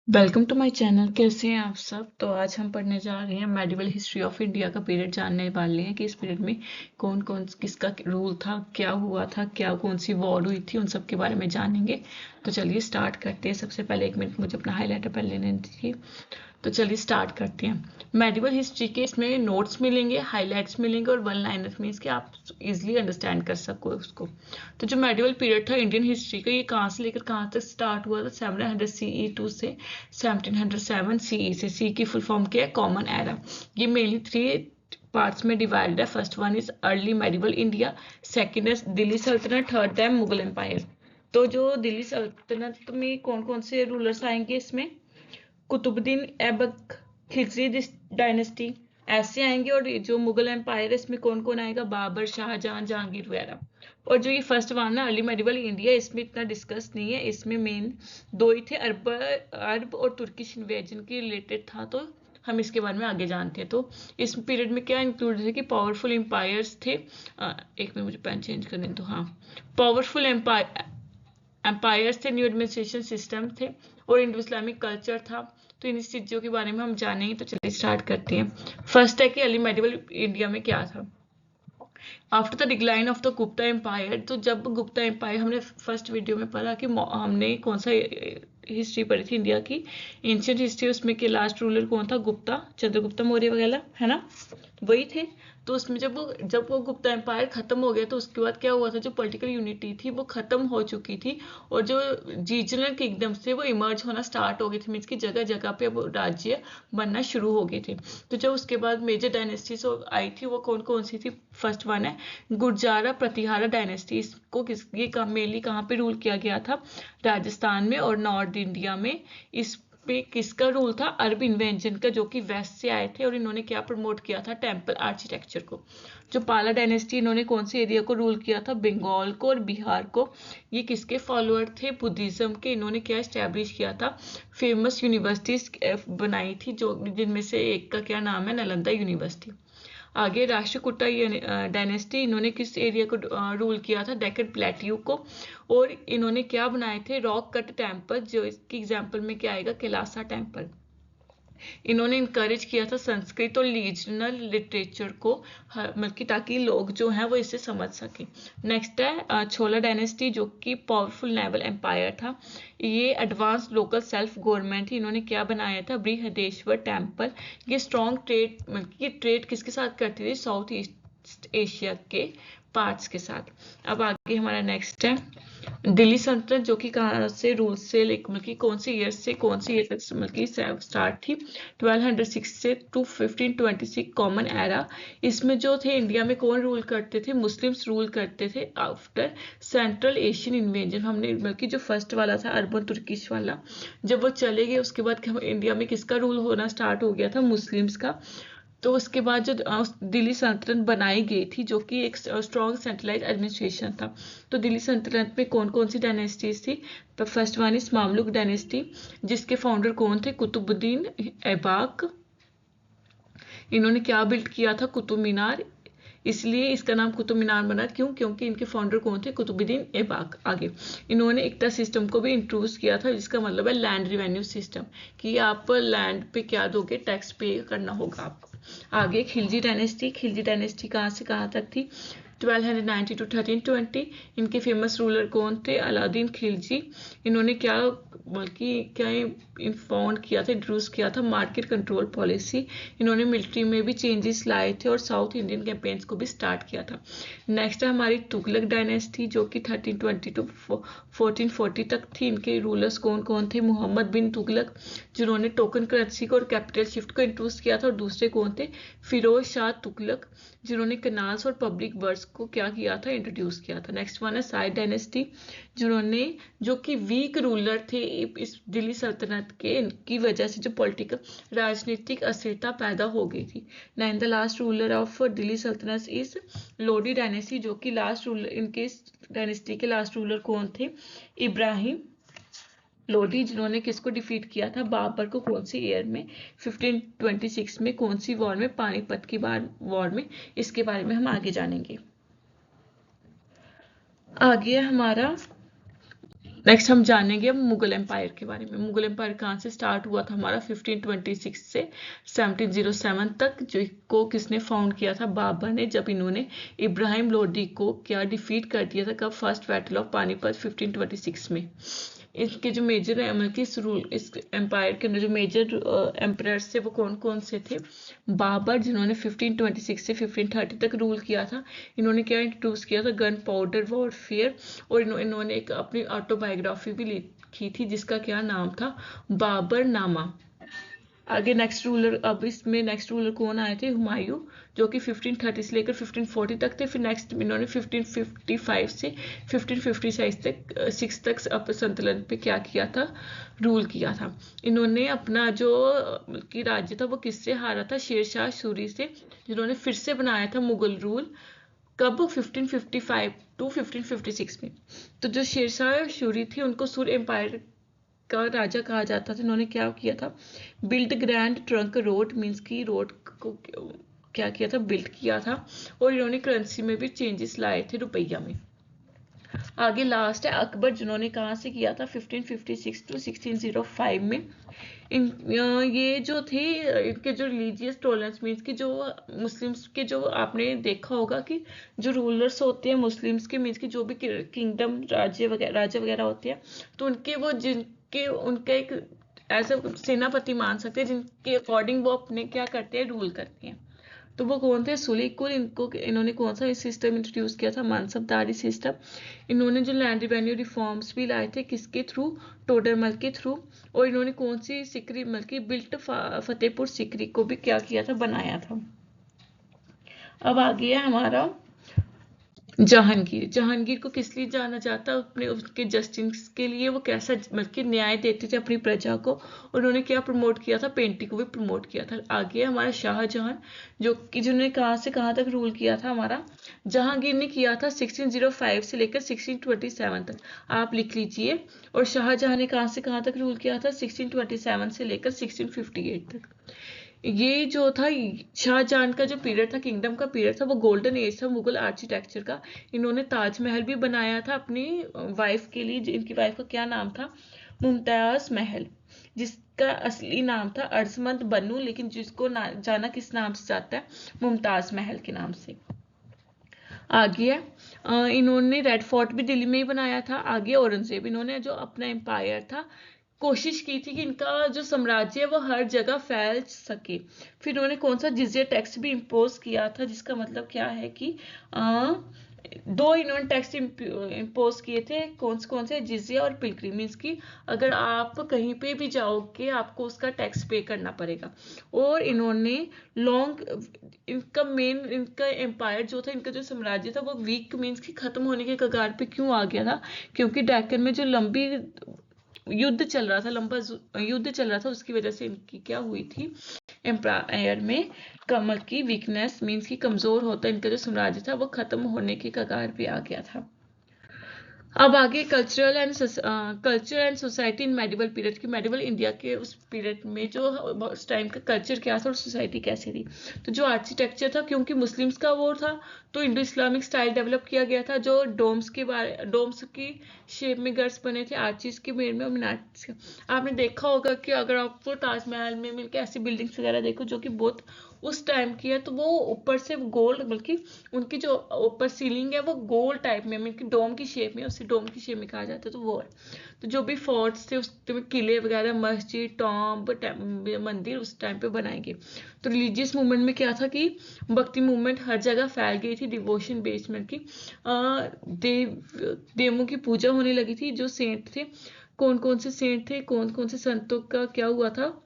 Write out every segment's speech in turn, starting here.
Welcome to my channel. कैसे हैं आप सब। तो आज हम पढ़ने जा रहे हैं मेडिवल हिस्ट्री ऑफ इंडिया का पीरियड। जानने वाले हैं कि इस पीरियड में कौन कौन किसका रूल था, क्या हुआ था, क्या कौन सी वॉर हुई थी, उन सब के बारे में जानेंगे। तो चलिए स्टार्ट करते हैं। सबसे पहले 1 मिनट मुझे अपना हाईलाइटर पेन लेने दीजिए। तो चलिए स्टार्ट करते हैं। मेडिवल हिस्ट्री के इसमें नोट्स मिलेंगे, हाईलाइट्स मिलेंगे और वन लाइनर मीन्स कि आप इजीली अंडरस्टैंड कर सको उसको। तो जो मेडिवल पीरियड था इंडियन हिस्ट्री का, ये कहाँ से लेकर कहाँ तक स्टार्ट हुआ था। 700 CE 2 से 1707 CE से। सी की फुल फॉर्म क्या है, कॉमन एरा। ये मेनली 3 पार्ट्स में डिवाइडेड है। First one is early medieval India, second is Delhi सल्तनत, थर्ड है मुगल एम्पायर। तो जो दिल्ली सल्तनत में कौन कौन से रूलर्स आएंगे इसमें, कुतुबुद्दीन ऐबक, खिलजी डायनेस्टी ऐसे आएंगे। और जो मुगल एम्पायर है इसमें कौन कौन आएगा, बाबर, शाहजहां, जहांगीर वगैरह। और जो ये फर्स्ट वन है अर्ली मेडिवल इंडिया, इसमें इतना डिस्कस नहीं है। इसमें मेन 2 ही थे, अरब और तुर्किश इन्वेजन के रिलेटेड था। तो हम इसके बारे में आगे जानते हैं। तो इस पीरियड में क्या इंक्लूड थे कि पावरफुल एम्पायर्स थे। एक मिनट मुझे पेन चेंज करने दो। हाँ, पावरफुल एम्पायर्स थे, न्यू एडमिनिस्ट्रेशन सिस्टम थे और इंडो इस्लामिक कल्चर था। तो इन चीज़ों के बारे में हम जानेंगे। तो चलिए स्टार्ट करते हैं। फर्स्ट है कि अर्ली मेडिवल इंडिया में क्या था। After the decline of the Gupta empire, तो जब गुप्ता एम्पायर, हमने फर्स्ट वीडियो में पढ़ा कि हमने कौन सा हिस्ट्री पढ़ी थी इंडिया की, एंशियंट हिस्ट्री। उसमें के लास्ट रूलर कौन था, गुप्ता, चंद्रगुप्ता मौर्य वगैरह, है ना, वही थे। तो उसमें जब वो गुप्ता एम्पायर खत्म हो गया तो उसके बाद क्या हुआ था, जो पॉलिटिकल यूनिटी थी वो खत्म हो चुकी थी और जो रीजनल किंगडम्स थे वो इमर्ज होना स्टार्ट हो गए थे। मीन्स की जगह जगह पे वो राज्य बनना शुरू हो गए थे। तो जब उसके बाद मेजर डायनेस्टीज आई थी वो कौन कौन सी थी। फर्स्ट वन है गुर्जारा प्रतिहारा डायनेस्टी। इसको ये मेनली कहाँ पे रूल किया गया था, राजस्थान में और नॉर्थ इंडिया में। इस पे किसका रूल था, अरब इन्वेंजन का, जो कि वेस्ट से आए थे। और इन्होंने क्या प्रमोट किया था, टेम्पल आर्किटेक्चर को। जो पाला डायनेस्टी, इन्होंने कौन से एरिया को रूल किया था, बंगाल को और बिहार को। ये किसके फॉलोअर थे, बुद्धिज्म के। इन्होंने क्या इस्टेब्लिश किया था, फेमस यूनिवर्सिटीज बनाई थी, जो जिनमें से एक का क्या नाम है, नालंदा यूनिवर्सिटी। आगे राष्ट्रकूटा डायनेस्टी, इन्होंने किस एरिया को रूल किया था, डेक्कन प्लेट्यू को। और इन्होंने क्या बनाए थे, रॉक कट टेम्पल, जो इसकी एग्जाम्पल में क्या आएगा, कैलासा टेम्पल। इन्होंने इनकरेज किया था संस्कृत और रीजनल लिटरेचर को, मतलब कि ताकि लोग जो हैं वो इसे समझ सकें। नेक्स्ट है छोला डायनेस्टी, जो कि पावरफुल नेवल एम्पायर था। ये एडवांस लोकल सेल्फ गवर्नमेंट थी। इन्होंने क्या बनाया था, बृहदेश्वर टेम्पल। ये स्ट्रॉन्ग ट्रेड, मतलब कि ट्रेड किसके साथ करती थी, साउथ ईस्ट एशिया के पार्ट्स के साथ। अब आगे हमारा नेक्स्ट है दिल्ली सल्तनत, जो कि कहाँ से रूल से मतलब कि कौन से ईयर से कौन से ईयर तक मतलब कि स्टार्ट थी, 1206 से टू 1526 कॉमन एरा। इसमें जो थे इंडिया में कौन रूल करते थे, मुस्लिम्स रूल करते थे आफ्टर सेंट्रल एशियन इन्वेजन। हमने मतलब कि जो फर्स्ट वाला था अर्बन तुर्किश वाला, जब वो चले गए उसके बाद इंडिया में किसका रूल होना स्टार्ट हो गया था, मुस्लिम्स का। तो उसके बाद जो दिल्ली सल्तनत बनाई गई थी, जो कि एक स्ट्रॉन्ग सेंट्रलाइज एडमिनिस्ट्रेशन था। तो दिल्ली सल्तनत में कौन कौन सी डायनेस्टीज थी। तो first one is Mamluk dynasty, जिसके फाउंडर कौन थे, कुतुबुद्दीन ऐबक। इन्होंने क्या बिल्ड किया था, कुतुब मीनार। इसलिए इसका नाम कुतुब मीनार बना, क्यों, क्योंकि इनके फाउंडर कौन थे, कुतुबुद्दीन ऐबक। आगे इन्होंने इक्ता सिस्टम को भी इंट्रोड्यूस किया था, जिसका मतलब है लैंड रिवेन्यू सिस्टम, कि आप लैंड पे क्या दोगे, टैक्स पे करना होगा आपको। आगे खिलजी डायनेस्टी, खिलजी डायनेस्टी कहाँ से कहाँ तक थी, 1290 टू 1320। इनके फेमस रूलर कौन थे, अलाउद्दीन खिलजी। इन्होंने क्या बल्कि क्या फाउंड किया था, इंट्रोड्यूस किया था मार्केट कंट्रोल पॉलिसी। इन्होंने मिलिट्री में भी चेंजेस लाए थे और साउथ इंडियन कैंपेन्स को भी स्टार्ट किया था। नेक्स्ट है हमारी तुगलक डायनेस्टी, जो कि 1320 टू 1440 तक थी। इनके रूलर्स कौन कौन थे, मोहम्मद बिन तुगलक, जिन्होंने टोकन करेंसी को और कैपिटल शिफ्ट को इंट्रोड्यूस किया था। और दूसरे कौन थे, फिरोज शाह तुगलक, जिन्होंने कनाल्स और पब्लिक वर्क्स को क्या किया था, इंट्रोड्यूस किया था। नेक्स्ट वन है साइड डायनेस्टी, जिन्होंने, जो कि वीक रूलर थे इस दिल्ली सल्तनत के, की वजह से जो पॉलिटिकल राजनीतिक अस्थिरता पैदा हो गई थी। Nine the last ruler of Delhi सल्तनत इज लोडी डायनेस्टी, जो कि लास्ट रूलर, इनके डायनेस्टी के लास्ट रूलर कौन थे, इब्राहिम लोधी, जिन्होंने किसको डिफीट किया था, बाबर को। कौन सी ईयर में, 1526 में। कौन सी वॉर में, पानीपत की वॉर में। इसके बारे में हम आगे जानेंगे। आगे हमारा नेक्स्ट हम जानेंगे अब मुगल एम्पायर के बारे में। मुगल एम्पायर कहाँ से स्टार्ट हुआ था हमारा? 1526 से 1707 तक, जो को किसने फाउंड किया था? बाबर ने, जब इन्होंने इब्राहिम लोदी को क्या डिफीट कर दिया था? कब? फर्स्ट बैटल ऑफ पानीपत 1526 में। इसके जो मेजर इस एम्पायर के अंदर जो मेजर एम्परर्स थे वो कौन कौन से थे? बाबर, जिन्होंने 1526 से 1530 तक रूल किया था। इन्होंने क्या इंट्रोड्यूस किया था? Gun powder warfare. और इन्होंने एक अपनी ऑटोबायोग्राफी भी लिखी थी जिसका क्या नाम था? बाबर नामा। आगे नेक्स्ट रूलर, अब इसमें नेक्स्ट रूलर कौन आए थे? हुमायूं, जो कि 1530 से लेकर 1540 तक थे। फिर नेक्स्ट इन्होंने 1555 से 1556 तक संतुलन पे क्या किया था? रूल किया था। इन्होंने अपना जो कि राज्य था वो किससे हारा था? शेरशाह सूरी से, जिन्होंने फिर से बनाया था मुगल रूल। कब? 1555 टू 1556 में। तो जो शेरशाह सूरी थी उनको सूर एम्पायर का राजा कहा जाता था। इन्होंने क्या किया था? Build grand trunk road, means की रोड को क्या किया था? बिल्ड किया था। और इन्होंने करेंसी में भी चेंजेस लाए थे, रुपया में। आगे लास्ट है अकबर, जिन्होंने कहाँ से किया था? 1556 टू 1605 में। ये जो थे इनके जो रिलीजियस टॉलरेंस, मीन्स की जो मुस्लिम्स के, जो आपने देखा होगा कि जो रूलर्स होते हैं मुस्लिम्स के, मीन्स की जो भी किंगडम राज्य वगैरह होते हैं, तो उनके वो जिनके उनका एक ऐसा सेनापति मान सकते हैं जिनके अकॉर्डिंग वो अपने क्या करते हैं? रूल करते हैं। तो वो कौन थे? सुलीकुल। इन्होंने कौन सा सिस्टम इंट्रोड्यूस किया था? मानसबदारी सिस्टम। इन्होंने जो लैंड रिवेन्यू रिफॉर्म्स भी लाए थे, किसके थ्रू? टोडरमल के थ्रू। और इन्होंने कौन सी सिकरी, मतलब की बिल्ट फतेहपुर सिकरी को भी क्या किया था? बनाया था। अब आ गया हमारा जहांगीर। जहांगीर को किस लिए जाना जाता? अपने उसके जस्टिस के लिए। वो कैसा मतलब न्याय देते थे अपनी प्रजा को। उन्होंने क्या प्रमोट किया था? पेंटिंग को भी प्रमोट किया था। आगे हमारा शाहजहां, जो कि जिन्होंने कहाँ से कहाँ तक रूल किया था? हमारा जहांगीर ने किया था 1605 से लेकर 1627 तक, आप लिख लीजिए। और शाहजहां ने कहाँ से कहाँ तक रूल किया था? 1627 से लेकर 1658 तक। ये जो था शाहजहां का जो पीरियड था, किंगडम का पीरियड था, वो गोल्डन एज था मुगल आर्किटेक्चर का। इन्होंने ताजमहल भी बनाया था अपनी वाइफ के लिए। इनकी वाइफ का क्या नाम था? मुमताज महल, जिसका असली नाम था अर्जमंद बनू, लेकिन जिसको जाना किस नाम से जाता है? मुमताज महल के नाम से। आगे इन्होंने रेड फोर्ट भी दिल्ली में ही बनाया था। आगे औरंगजेब, इन्होंने जो अपना एम्पायर था कोशिश की थी कि इनका जो साम्राज्य है वो हर जगह फैल सके। फिर इन्होंने कौन सा जिजिया टैक्स भी इम्पोज किया था, जिसका मतलब क्या है कि दो इन्होंने टैक्स इम्पोज किए थे। कौन से? जिजिया और पिलग्रिम, मीन्स की अगर आप कहीं पे भी जाओगे आपको उसका टैक्स पे करना पड़ेगा। और इन्होंने इनका एम्पायर जो था, इनका जो साम्राज्य था वो वीक, मीन्स की खत्म होने के कगार पे क्यों आ गया था? क्योंकि डेक्कन में जो लंबी युद्ध चल रहा था, लंबा युद्ध चल रहा था, उसकी वजह से इनकी क्या हुई थी? एम्पायर में कमर की वीकनेस, मीन्स की कमजोर होता इनका जो साम्राज्य था वो खत्म होने के कगार पे आ गया था। अब आगे culture and society in medieval period की। मेडिवल इंडिया के उस पीरियड में जो उस टाइम का कल्चर क्या था और सोसाइटी कैसी थी? तो जो आर्किटेक्चर था, क्योंकि मुस्लिम्स का वो था, तो इंडो इस्लामिक स्टाइल डेवलप किया गया था। जो डोम्स की शेप में गर्स बने थे, आर्चिस के मेड में और मीनार्स। आपने देखा होगा कि अगर आपको ताजमहल में मिलकर ऐसी बिल्डिंग्स वगैरह देखो जो कि बहुत उस टाइम की है, तो वो ऊपर से गोल्ड, बल्कि उनकी जो ऊपर सीलिंग है वो गोल्ड टाइप में, मतलब डोम की शेप में, उसे डोम की शेप में कहा जाता है, तो वो है। तो जो भी फोर्ट्स थे उसमें किले वगैरह, मस्जिद, टॉम्ब, मंदिर उस टाइम पे बनाए गए। तो रिलीजियस मूवमेंट में क्या था कि भक्ति मूवमेंट हर जगह फैल गई थी, डिवोशन बेसमेंट की। देवों की पूजा होने लगी थी। जो सेंट थे, कौन कौन से सेंट थे, कौन कौन से संतों का क्या हुआ था?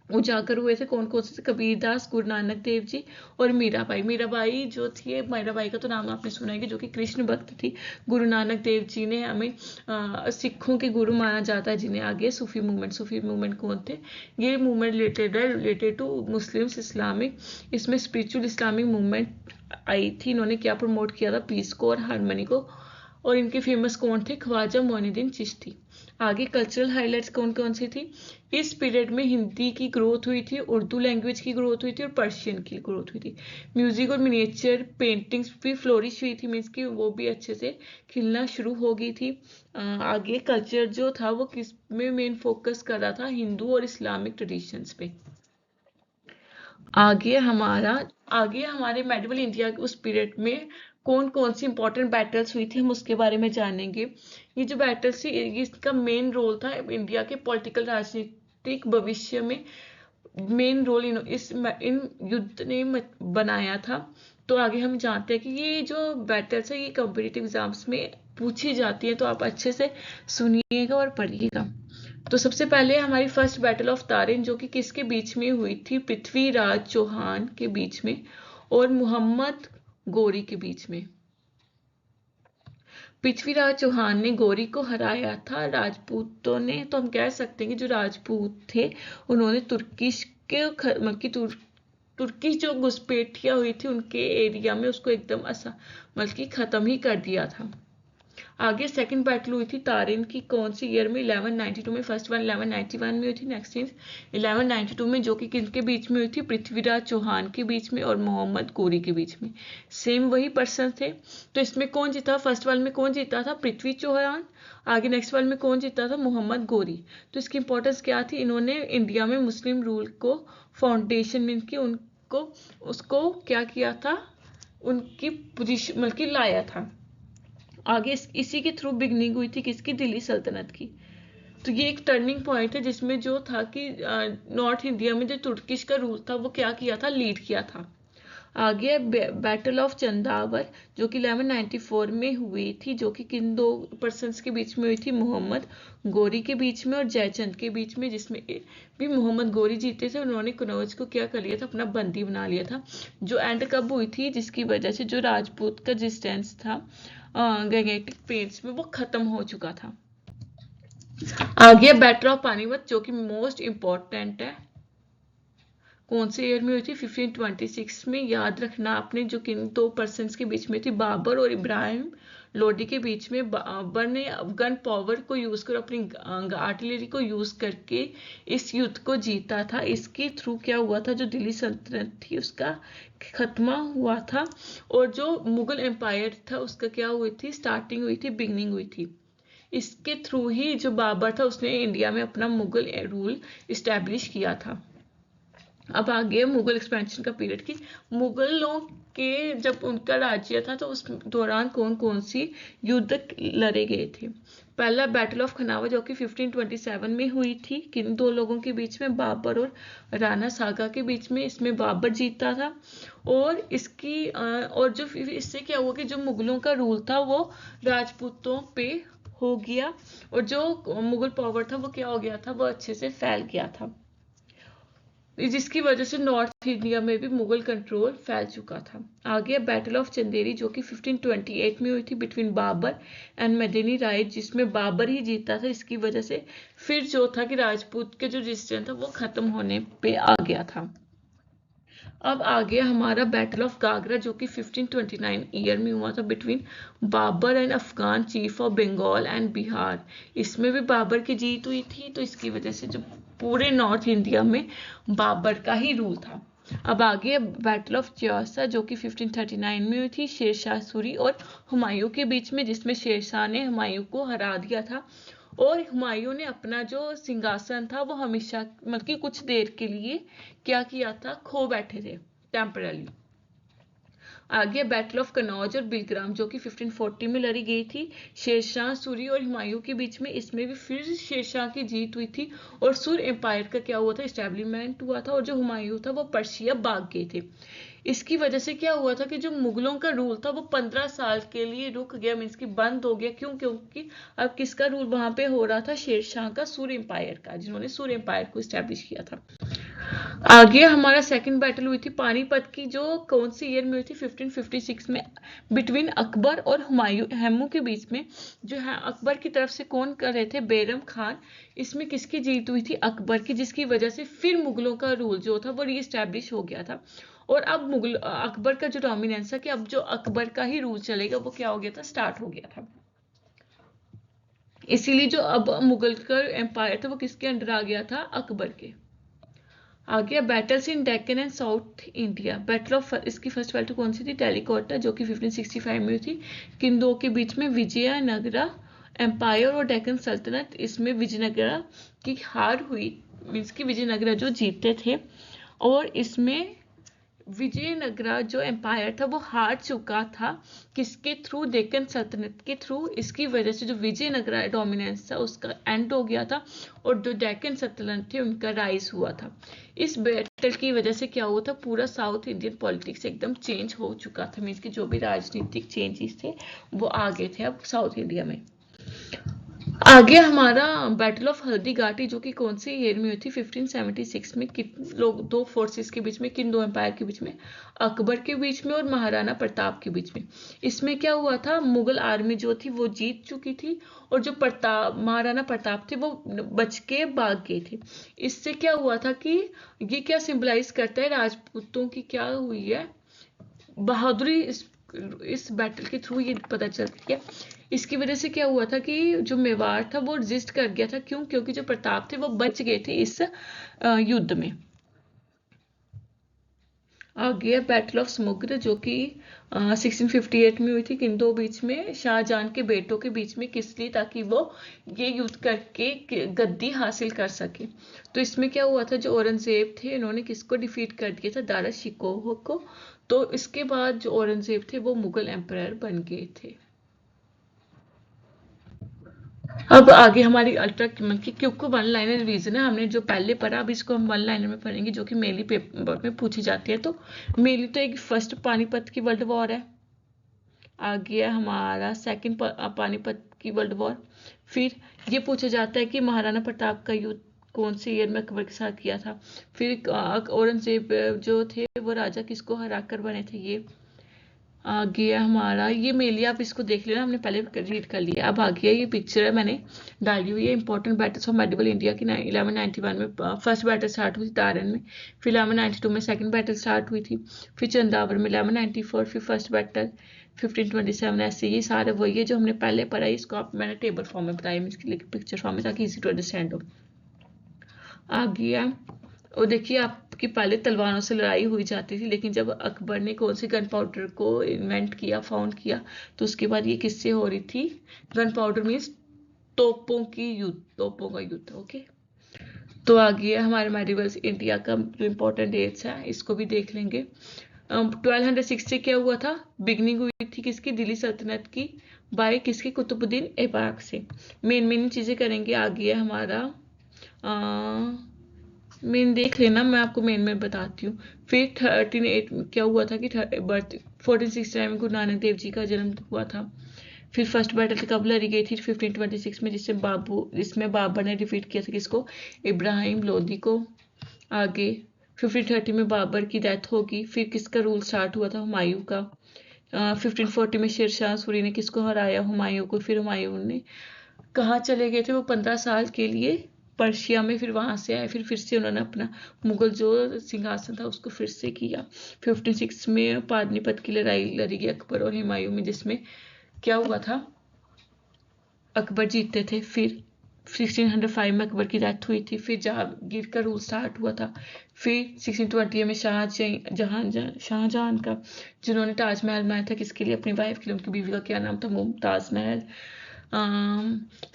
उजागर हुए थे। कौन कौन से? कबीरदास, गुरु नानक देव जी और मीराबाई। मीराबाई जो थी, मीराबाई का तो नाम आपने सुना है कि जो कि कृष्ण भक्त थी। गुरु नानक देव जी ने हमें सिखों के गुरु माना जाता है, जिन्हें आगे सूफी मूवमेंट कौन थे? ये movement related to Muslims, Islamic. इसमें स्पिरिचुअल इस्लामिक मूवमेंट आई थी। इन्होंने क्या प्रमोट किया था? पीस को और हारमोनी को। और इनके फेमस कौन थे? ख्वाजा मोइनुद्दीन चिश्ती। आगे कल्चरल हाइलाइट्स कौन कौन सी थी? इस पीरियड में हिंदी की ग्रोथ हुई थी, उर्दू लैंग्वेज की ग्रोथ हुई थी और पर्शियन की ग्रोथ हुई थी। म्यूजिक और मिनिएचर पेंटिंग्स भी फ्लोरिश हुई थी, मीन्स कि वो भी अच्छे से खिलना शुरू हो गई थी। आगे कल्चर जो था वो किस में मेन फोकस कर रहा था? हिंदू और इस्लामिक ट्रेडिशंस पे। आगे हमारा आगे हमारे मेडिवल इंडिया के उस पीरियड में कौन कौन सी इंपॉर्टेंट बैटल्स हुई थी, हम उसके बारे में जानेंगे। ये जो बैटल्स थी इसका मेन रोल था इंडिया के पॉलिटिकल राजनीतिक भविष्य में, मेन रोल इन युद्ध ने बनाया था। तो आगे हम जानते हैं कि ये जो बैटल्स है ये कॉम्पिटिटिव एग्जाम्स में पूछी जाती है, तो आप अच्छे से सुनिएगा और पढ़िएगा। तो सबसे पहले हमारी फर्स्ट बैटल ऑफ तारिन जो कि किसके बीच में हुई थी? पृथ्वीराज चौहान के बीच में और मोहम्मद गोरी के बीच में। पृथ्वीराज चौहान ने गोरी को हराया था। राजपूतों ने, तो हम कह सकते हैं कि जो राजपूत थे उन्होंने तुर्किश के तुर्की जो घुसपैठियां हुई थी उनके एरिया में उसको एकदम मतलब कि खत्म ही कर दिया था। आगे सेकंड बैटल हुई थी तारिन की कौन सी ईयर में? 1192 में। फर्स्ट वन 1191 में हुई थी, नेक्स्ट चीज 1192 में, जो कि किसके बीच में हुई थी? पृथ्वीराज चौहान के बीच में और मोहम्मद गोरी के बीच में। सेम वही पर्सन थे। तो इसमें कौन जीता? फर्स्ट वाल में कौन जीता था? पृथ्वी चौहान। आगे नेक्स्ट वाल में कौन जीता था? मोहम्मद गोरी। तो इसकी इंपॉर्टेंस क्या थी? इन्होंने इंडिया में मुस्लिम रूल को फाउंडेशन मीन की उनको उसको क्या किया था? उनकी पोजीशन मतलब कि लाया था। आगे इसी के थ्रू बिगनिंग हुई थी किसकी? दिल्ली सल्तनत की। तो ये एक टर्निंग पॉइंट है जिसमें जो था कि नॉर्थ इंडिया में जो तुर्किश का रूल था वो क्या किया था? लीड किया था। आगे बैटल ऑफ चंदावर जो कि 1194 में हुई थी, जो कि किन दो पर्सन्स के बीच में हुई थी? मोहम्मद गोरी के बीच में और जयचंद के बीच में, जिसमें भी मोहम्मद गोरी जीते थे। उन्होंने कनौज को क्या कर लिया था? अपना बंदी बना लिया था। जो एंड कब हुई थी? जिसकी वजह से जो राजपूत का रेजिस्टेंस था गंगेटिक प्लेन्स में वो खत्म हो चुका था। आगे बैटल ऑफ पानीपत जो कि मोस्ट इंपॉर्टेंट है, कौन से ईयर में हुई थी? 1526 में। याद रखना आपने, जो किन दो पर्सन्स के बीच में थी? बाबर और इब्राहिम लोडी के बीच में। बाबर ने गन पावर को यूज कर अपनी आर्टिलरी को यूज करके इस युद्ध को जीता था। इसके थ्रू क्या हुआ था? जो दिल्ली सल्तनत थी उसका खत्मा हुआ था और जो मुगल एम्पायर था उसका क्या हुई थी? स्टार्टिंग हुई थी, बिगनिंग हुई थी। इसके थ्रू ही जो बाबर था उसने इंडिया में अपना मुगल रूल इस्टेब्लिश किया था। अब आगे मुगल एक्सपेंशन का पीरियड की मुगलों के जब उनका राज्य था तो उस दौरान कौन कौन सी युद्ध लड़े गए थे? पहला बैटल ऑफ खनावा जो कि 1527 में हुई थी, किन दो लोगों के बीच में? बाबर और राणा सागा के बीच में। इसमें बाबर जीता था और और जो इससे क्या हुआ कि जो मुगलों का रूल था वो राजपूतों पे हो गया और जो मुगल पावर था वो क्या हो गया था? वो अच्छे से फैल गया था, जिसकी वजह से नॉर्थ इंडिया में भी मुगल कंट्रोल फैल चुका था। आगे बैटल ऑफ चंदेरी जो कि 1528 में हुई थी बिटवीन बाबर एंड मदनी राय, जिसमें बाबर ही जीता था। इसकी वजह से फिर जो था कि राजपूत के जो रेजिस्टेंस था वो खत्म होने पे आ गया था। अब आ गया हमारा बैटल ऑफ गागरा जो कि 1529 ईयर में हुआ था between Babur and Afghan chief of Bengal and Bihar. इसमें भी बाबर की जीत हुई थी, तो इसकी वजह से जो पूरे नॉर्थ इंडिया में बाबर का ही रूल था। अब आगे बैटल ऑफ च्योसा जो कि 1539 में हुई थी शेरशाह सूरी और हुमायूं के बीच में, जिसमें शेरशाह ने हुमायूं को हरा दिया था और हुमायूं ने अपना जो सिंहासन था वो हमेशा मतलब कि कुछ देर के लिए क्या किया था? खो बैठे थे टेम्परली। आगे बैटल ऑफ कनौज और बिलग्राम जो कि 1540 में लड़ी गई थी शेरशाह सूरी और हुमायूं के बीच में। इसमें भी फिर शेरशाह की जीत हुई थी और सुर एम्पायर का क्या हुआ था? एस्टेब्लिशमेंट हुआ था और जो हुमायूं था वो पर्शिया भाग गए थे। इसकी वजह से क्या हुआ था कि जो मुगलों का रूल था वो 15 साल के लिए रुक गया, मीन्स की बंद हो गया। क्यों? क्योंकि अब किसका रूल वहां पे हो रहा था? शेरशाह का, सूर एम्पायर का, जिन्होंने सूर एम्पायर को स्टैब्लिश किया था। आगे हमारा सेकंड बैटल हुई थी पानीपत की, जो कौन सी ईयर में हुई थी? 1556 में बिटवीन अकबर और हुमायूं हेमू के बीच में। जो है अकबर की तरफ से कौन कर रहे थे? बैरम खान। इसमें किसकी जीत हुई थी? अकबर की, जिसकी वजह से फिर मुगलों का रूल जो था वो रीएस्टैब्लिश हो गया था और अब मुगल अकबर का जो डोमिनेंस है कि अब जो अकबर का ही रूल चलेगा वो क्या हो गया था? स्टार्ट हो गया था। इसीलिए जो अब मुगल का एम्पायर था वो किसके अंडर आ गया था, अकबर के। आ गया battles in Deccan and south India. Battle of इसकी फर्स्ट बैटल कौन सी थी, टेलीकोटा, जो कि 1565 में हुई थी। किन दो के बीच में, विजयनगरा एम्पायर और डेक्कन सल्तनत। इसमें विजयनगरा की हार हुई, मीन्स की विजयनगरा जो जीतते थे, और इसमें विजयनगरा जो एम्पायर था वो हार चुका था। किसके थ्रू, डेक्कन सल्तनत के थ्रू। इसकी वजह से जो विजयनगरा डोमिनेंस था उसका एंड हो गया था, और जो डेक्कन सल्तनत थे उनका राइज हुआ था। इस बैटल की वजह से क्या हुआ था, पूरा साउथ इंडियन पॉलिटिक्स एकदम चेंज हो चुका था। मीन्स की जो भी राजनीतिक चेंजेस थे वो आ गए थे अब साउथ इंडिया में। आगे हमारा बैटल ऑफ हल्दी घाटी, जो कि कौन से ईयर में हुई थी, 1576 में। किन लोग, दो फोर्सेस के बीच में, किन दो एम्पायर के बीच में, अकबर के बीच में और महाराणा प्रताप के बीच में। इसमें क्या हुआ था, मुगल आर्मी जो थी वो जीत चुकी थी, और जो महाराणा प्रताप थे वो बच के भाग गए थे। इससे क्या हुआ था कि ये क्या सिंबलाइज करता है, राजपूतों की क्या हुई है बहादुरी। इस बैटल के थ्रू ये पता चलती है। इसकी वजह से क्या हुआ था कि जो मेवाड़ था वो रजिस्ट कर गया था। क्यों, क्योंकि जो प्रताप थे वो बच गए थे इस युद्ध में। आ गया बैटल ऑफ समुद्र, जो कि 1658 में हुई थी। किन दो बीच में, शाहजहां के बेटों के बीच में। किस लिए, ताकि वो ये युद्ध करके गद्दी हासिल कर सके। तो इसमें क्या हुआ था, जो औरंगजेब थे इन्होंने किसको डिफीट कर दिया था, दारा शिकोह को। तो इसके बाद जो औरंगजेब थे वो मुगल एम्पायर बन गए थे। अब आगे हमारी अल्ट्रा की क्योंकि वन लाइनर रिवीजन है, हमने जो पहले पढ़ा अब इसको हम वन लाइनर में पढ़ेंगे, जो कि मेनली पेपर में पूछी जाती है। तो मेनली तो एक फर्स्ट पानीपत की वर्ल्ड वॉर है। आ गया हमारा सेकंड पानीपत की वर्ल्ड वॉर। फिर ये पूछा जाता है कि महाराणा प्रताप का युद्ध कौन से ईयर में अकबर के साथ किया था। फिर औरंगजेब जो थे वो राजा किसको हरा कर बने थे। ये आ गया हमारा, ये मेनली आप इसको देख लेना, हमने पहले रीड कर लिया। अब आ गया ये पिक्चर है मैंने डाली हुई है, important battles of medieval India की। 1191 में फर्स्ट बैटल स्टार्ट हुई थी तारन में। फिर 1192 में सेकंड बैटल स्टार्ट हुई थी। फिर चंदावर में 1194, फिर फर्स्ट बैटल 1527। ऐसे ये सारे वही है जो हमने पहले पढ़ा है। इसको आप मैंने टेबल फॉर्म में बताया, इसके पिक्चर फॉर्म में, ताकि इजी टू अंडरस्टैंड हो। आ गया, और देखिए आपकी पहले तलवारों से लड़ाई हुई जाती थी, लेकिन जब अकबर ने कौन सी गन पाउडर को इन्वेंट किया, फाउंड किया, तो उसके बाद ये किससे हो रही थी, गन पाउडर मीन्स तोपों की युद्ध, तोपों का युद्ध। ओके, तो आ गया हमारे मेडिवल्स इंडिया का जो इम्पोर्टेंट डेट्स है, इसको भी देख लेंगे। 1206 से क्या हुआ था, बिगनिंग हुई थी किसकी, दिल्ली सल्तनत की, बाय किसके, कुतुबुद्दीन ऐबक से। मेन चीजें करेंगे। आ गया हमारा मेन देख लेना, मैं आपको मेन में बताती हूँ। फिर 1308 क्या हुआ था कि बर्थ 1469 में गुरु नानक देव जी का जन्म हुआ था। फिर फर्स्ट बैटल कब लड़ी गई थी, 1526 में, जिसमें बाबर ने डिफीट किया था किसको, इब्राहिम लोदी को। आगे 1530 में बाबर की डेथ होगी। फिर किसका रूल स्टार्ट हुआ था, हुमायूं का। 1540 में शेरशाह सूरी ने किसको हराया, हुमायूं को। फिर हुमायूं ने कहाँ चले गए थे वो 15 साल के लिए, पर्शिया में। फिर वहां से आए, फिर से उन्होंने अपना मुगल जो सिंहासन था उसको फिर से किया। 1506 में पानीपत की लड़ाई लड़ी गई अकबर और हुमायूं में, जिसमें क्या हुआ था, अकबर जीतते थे। फिर 1605 में अकबर की डेथ हुई थी। फिर जहांगीर का रूल स्टार्ट हुआ था। फिर 1620 में शाहजहां का, जिन्होंने ताजमहल बनाया था किसके लिए, अपनी वाइफ के लिए। उनकी बीवी का क्या नाम था, मुमताज महल।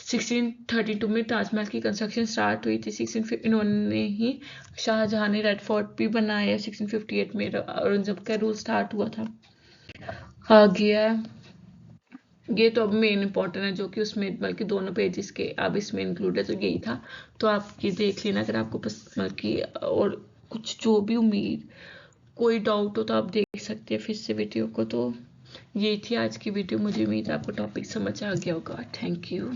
1632 में ताजमहल की कंस्ट्रक्शन स्टार्ट हुई थी। 16 इन्होंने ही, शाहजहां ने रेड फोर्ट भी बनाया। 1658 में औरंगजेब का रूल स्टार्ट हुआ था। आ गया, ये तो अब मेन इंपॉर्टेंट है, जो कि उसमें बल्कि दोनों पेजेस के अब इसमें इंक्लूड है, तो यही था। तो आप ये देख लेना, अगर आपको पसंद की और कुछ जो भी उम्मीद कोई डाउट हो तो आप देख सकते हैं फिर से वीडियो को। तो ये थी आज की वीडियो, मुझे उम्मीद है आपको टॉपिक समझ आ गया होगा। Thank you.